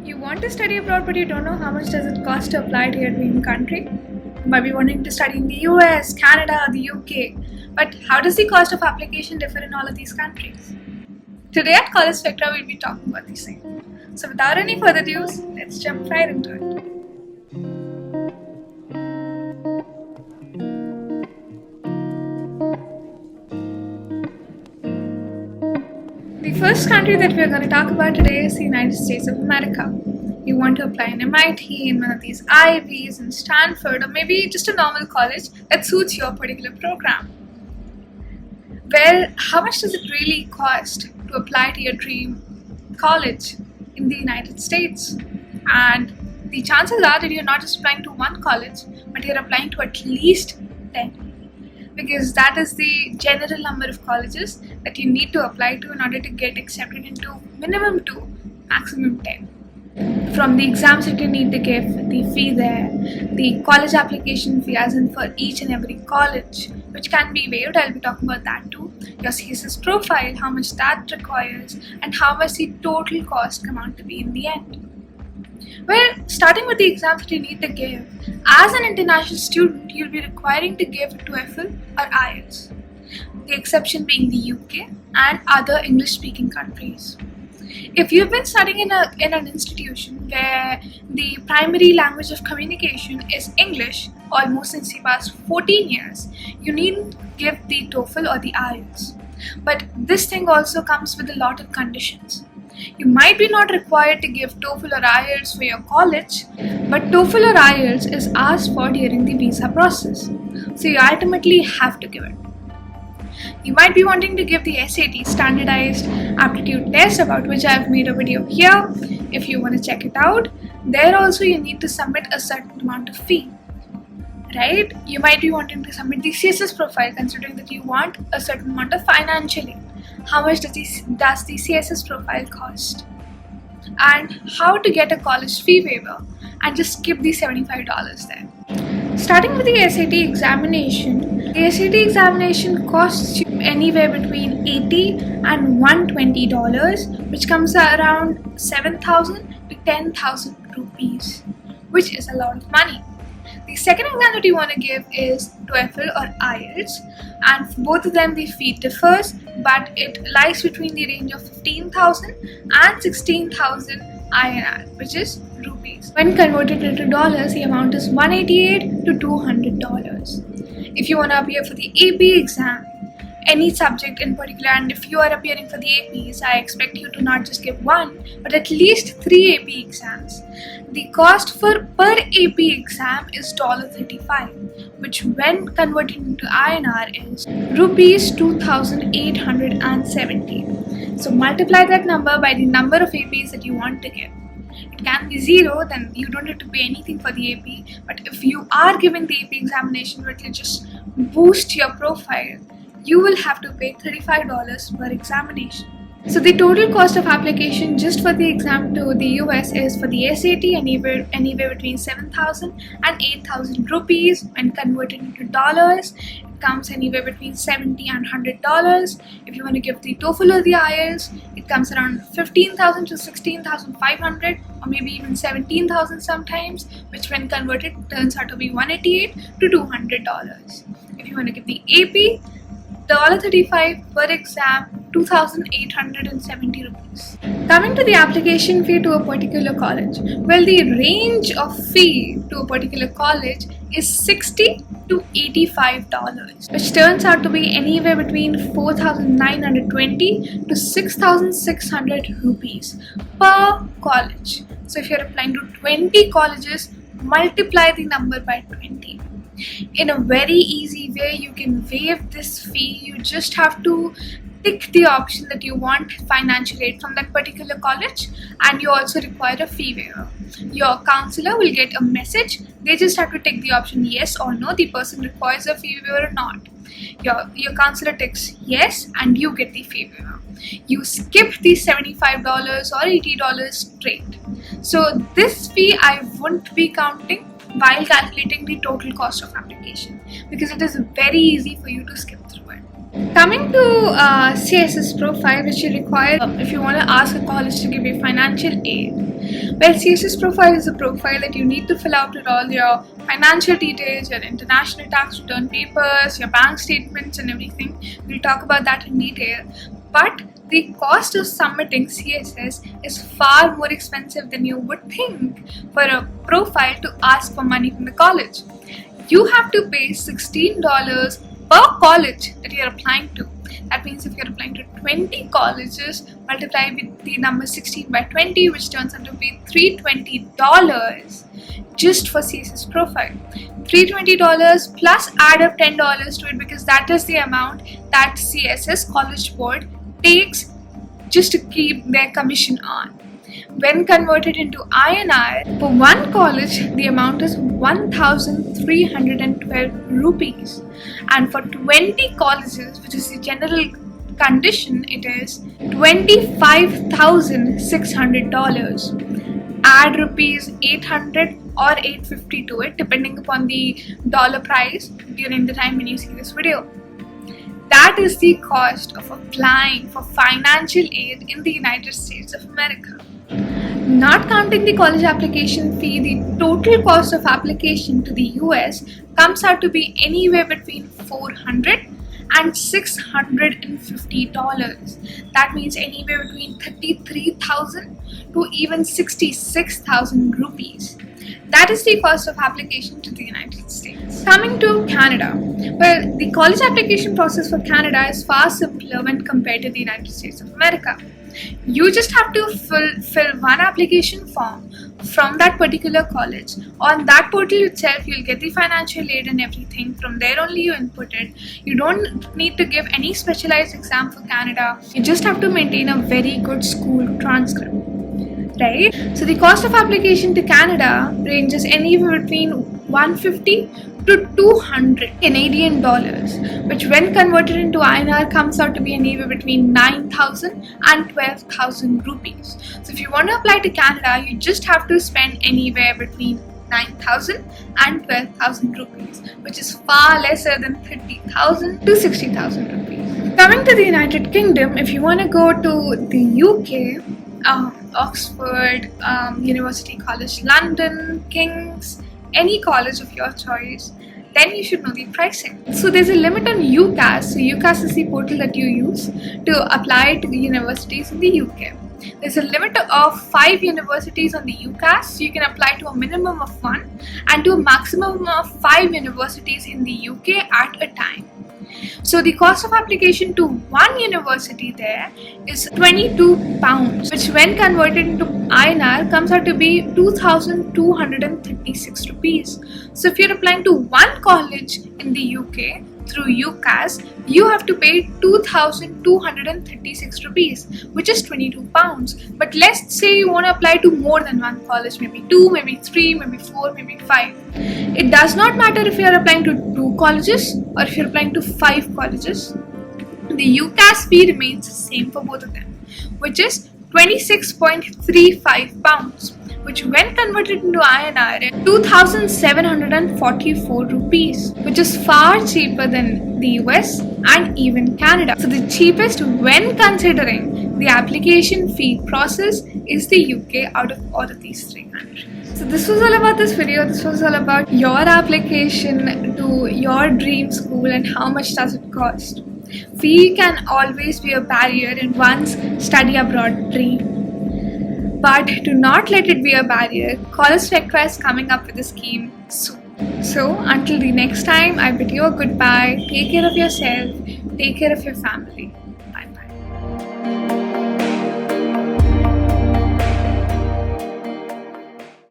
You want to study abroad, but you don't know how much does it cost to apply to your dream country? You might be wanting to study in the US, Canada, the UK. But how does the cost of application differ in all of these countries? Today at College Spectra, we'll be talking about these things. So without any further ado, let's jump right into it. The first country that we're going to talk about today is the United States of America. You want to apply in MIT, in one of these Ivies, in Stanford, or maybe just a normal college that suits your particular program. Well, how much does it really cost to apply to your dream college in the United States? And the chances are that you're not just applying to one college, but you're applying to at least 10. Because that is the general number of colleges that you need to apply to in order to get accepted into minimum 2, maximum 10. From the exams that you need to give, the fee there, the college application fee as in for each and every college, which can be waived, I'll be talking about that too, your CSS profile, how much that requires, and how much the total cost come out to be in the end. Well, starting with the exams that you need to give, as an international student, you'll be requiring to give TOEFL or IELTS. The exception being the UK and other English-speaking countries. If you've been studying in an institution where the primary language of communication is English almost since the past 14 years, you needn't give the TOEFL or the IELTS. But this thing also comes with a lot of conditions. You might be not required to give TOEFL or IELTS for your college, but TOEFL or IELTS is asked for during the visa process, so you ultimately have to give it. You might be wanting to give the SAT, Standardized Aptitude Test, about which I've made a video here. If you want to check it out, there also you need to submit a certain amount of fee, right? You might be wanting to submit the CSS profile, considering that you want a certain amount of financial aid. How much does the CSS profile cost? And how to get a college fee waiver and just skip the $75 there. Starting with the SAT examination, the SAT examination costs you anywhere between $80 and $120, which comes around 7,000 to 10,000 rupees, which is a lot of money. The second exam that you want to give is TOEFL or IELTS, and for both of them the fee differs, but it lies between the range of 15,000 and 16,000 INR, which is rupees. When converted into dollars, the amount is $188 to $200. If you want to appear for the AP exam, any subject in particular, and if you are appearing for the APs, I expect you to not just give one, but at least 3 AP exams. The cost for per AP exam is $35, which when converted into INR is rupees 2,870. So multiply that number by the number of APs that you want to give. It can be 0, then you don't have to pay anything for the AP, but if you are giving the AP examination, which will just boost your profile, you will have to pay $35 per examination. So the total cost of application just for the exam to the US is for the SAT anywhere between 7,000 and 8,000 rupees. When converted into dollars, it comes anywhere between $70 and $100. If you want to give the TOEFL or the IELTS, it comes around 15,000 to 16,500, or maybe even 17,000 sometimes, which when converted turns out to be $188 to $200. If you want to give the AP, $35 per exam, 2,870 rupees. Coming to the application fee to a particular college, well, the range of fee to a particular college is $60 to $85, which turns out to be anywhere between 4,920 to 6,600 rupees per college. So if you're applying to 20 colleges, multiply the number by 20. In a very easy way, you can waive this fee. You just have to tick the option that you want financial aid from that particular college, and you also require a fee waiver. Your counselor will get a message. They just have to tick the option yes or no, the person requires a fee waiver or not. Your counselor ticks yes and you get the fee waiver. You skip the $75 or $80 straight. So this fee I wouldn't be counting while calculating the total cost of application, because it is very easy for you to skip through it. Coming to CSS profile, which you require if you want to ask a college to give you financial aid. Well, CSS profile is a profile that you need to fill out with all your financial details, your international tax return papers, your bank statements and everything. We'll talk about that in detail. But the cost of submitting CSS is far more expensive than you would think for a profile to ask for money from the college. You have to pay $16 per college that you're applying to. That means if you're applying to 20 colleges, multiply with the number 16 by 20, which turns out to be $320 just for CSS profile. $320 plus add up $10 to it, because that is the amount that CSS College Board takes just to keep their commission on. When converted into INR, for one college, the amount is 1,312 rupees. And for 20 colleges, which is the general condition, it is $25,600. Add rupees 800 or 850 to it, depending upon the dollar price during the time when you see this video. That is the cost of applying for financial aid in the United States of America. Not counting the college application fee, the total cost of application to the US comes out to be anywhere between $400 and $650. That means anywhere between 33,000 to even 66,000 rupees. That is the cost of application to the United States. Coming to Canada, well, the college application process for Canada is far simpler when compared to the United States of America. You just have to fill one application form from that particular college. On that portal itself, you'll get the financial aid and everything. From there only you input it. You don't need to give any specialized exam for Canada. You just have to maintain a very good school transcript. Right? So the cost of application to Canada ranges anywhere between 150 to 200 Canadian dollars, which when converted into INR comes out to be anywhere between 9,000 and 12,000 rupees. So if you want to apply to Canada, you just have to spend anywhere between 9,000 and 12,000 rupees, which is far lesser than 30,000 to 60,000 rupees. Coming to the United Kingdom, if you want to go to the UK, Oxford, University College London, King's, any college of your choice, then you should know the pricing. So there's a limit on UCAS. So UCAS is the portal that you use to apply to the universities in the UK. There's a limit of 5 universities on the UCAS, so you can apply to a minimum of 1 and to a maximum of 5 universities in the UK at a time. So the cost of application to one university there is £22, which when converted into INR comes out to be 2,236 rupees. So if you're applying to one college in the UK through UCAS, you have to pay 2,236 rupees, which is £22. But let's say you want to apply to more than one college, maybe 2, maybe 3, maybe 4, maybe 5. It does not matter if you're applying to 2 colleges or if you're applying to 5 colleges. The UCAS fee remains the same for both of them, which is £26.35, which when converted into INR is 2,744 rupees, which is far cheaper than the US and even Canada. So the cheapest when considering the application fee process is the UK out of all of these 3 countries. So this was all about this video. This was all about your application to your dream school and how much does it cost. Fee can always be a barrier in one's study abroad dream. But do not let it be a barrier. College Spectra is coming up with a scheme soon. So until the next time, I bid you a goodbye. Take care of yourself. Take care of your family. Bye bye.